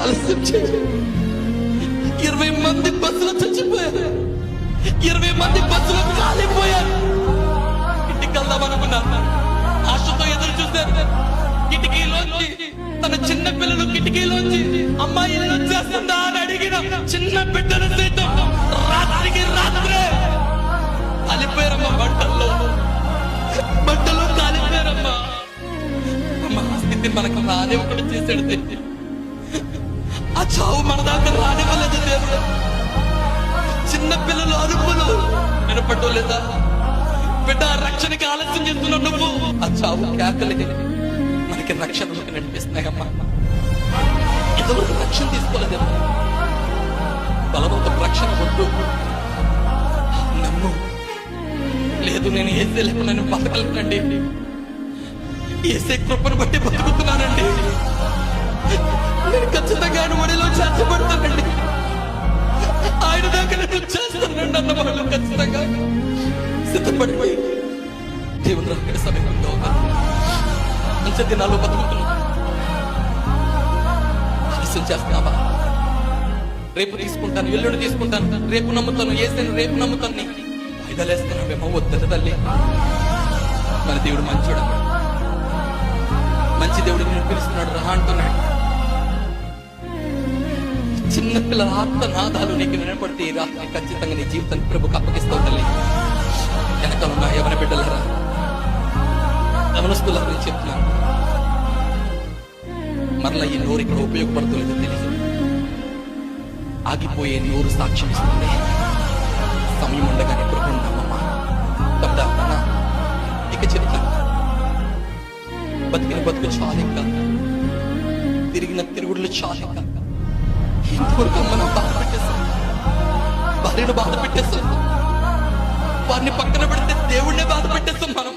ఆలస్యం చేయి. 20 మంది బస్సులో చచ్చిపోయారు, 20 మంది బస్సులో కాలిపోయారు. ఇంటికి వెళ్దాం అనుకున్నాను, ఆశతో ఎదురు చూశారు. కిటికీలోంచి తన చిన్న పిల్లలు కిటికీలోంచి అమ్మాయి ఇల్లు వచ్చేస్తుందా అని అడిగిన చిన్న బిడ్డలు సైతం రాత్రికి రాత్రే కాలిపోయారమ్మా. బట్టలు కాలిపోయారమ్మా. అమ్మా, ఆ స్థితి మనకు రానివ్వకుండా చేశాడు దేవుడు. ఆ చావు మన దాకా రానివ్వలేదు దేవుడు. చిన్న పిల్లలు అరుపులు వినపడటం లేదా? బిడ్డ రక్షణకి ఆలస్యం చేస్తున్న నువ్వు, ఆ చావు కేకలకి మనకి రక్షణలోకి నడిపిస్తున్నాయమ్మా. ఇంతవరకు రక్షణ తీసుకోలేదమ్మా. బలవంతపు రక్షణ వద్దు, నమ్ము. లేదు, నేను ఏసే లేకుండా నేను బతకలేనండి, ఏసే కృపను బట్టి బతుకుతున్నానండి, నేను ఖచ్చితంగా ఆయన ఒడిలో చేర్చబడతానండి, ఆయన దాకా నేను చేస్తానండి అన్న వాళ్ళు ఖచ్చితంగా సిద్ధపడిపోయి దేవుని రాకడ సమీపంలో ఉన్నారు. మంచి దినాల్లో బతుకుతున్నాం. ఆలస్యం చేస్తావా? రేపు తీసుకుంటాను, ఎల్లుండి తీసుకుంటాను, రేపు నమ్ముతాను, ఏసైనా రేపు నమ్ముతాను, వాయిదాలేస్తున్నావేమో. వద్దట తల్లి, మన దేవుడు మంచోడు, మంచి దేవుడు నేను పిలుస్తున్నాడు, రా అంటున్నాడు. చిన్నపిల్లల ఆత్మనాదాలు నీకు వినపడితే ఈ రాత్రి ఖచ్చితంగా నీ జీవితాన్ని ప్రభుకు అప్పగిస్తావు తల్లి. వెనక ఉన్న యవన బిడ్డలరా, యవనస్తుల గురించి చెప్తున్నాను. మరలా ఈ నోరు ఇక్కడ ఉపయోగపడుతుందో తెలియదు. ఆగిపోయే నోరు సాక్ష్యం ఇస్తుంది. సమయం ఉండగానే కొడుకున్నామమ్మా. తమ్ముడా, ఇక చెప్తాను, బతికిన బతుకు చాలు, ఇంకా తిరిగిన తిరుగుడులు చాలు. ఇంకా ఇంతవరకు మనం బాధ పెట్టేస్తాం, భార్యను బాధ పెట్టేస్తాం, వారిని పక్కన పెడితే దేవుడినే బాధ పెట్టేస్తాం మనం.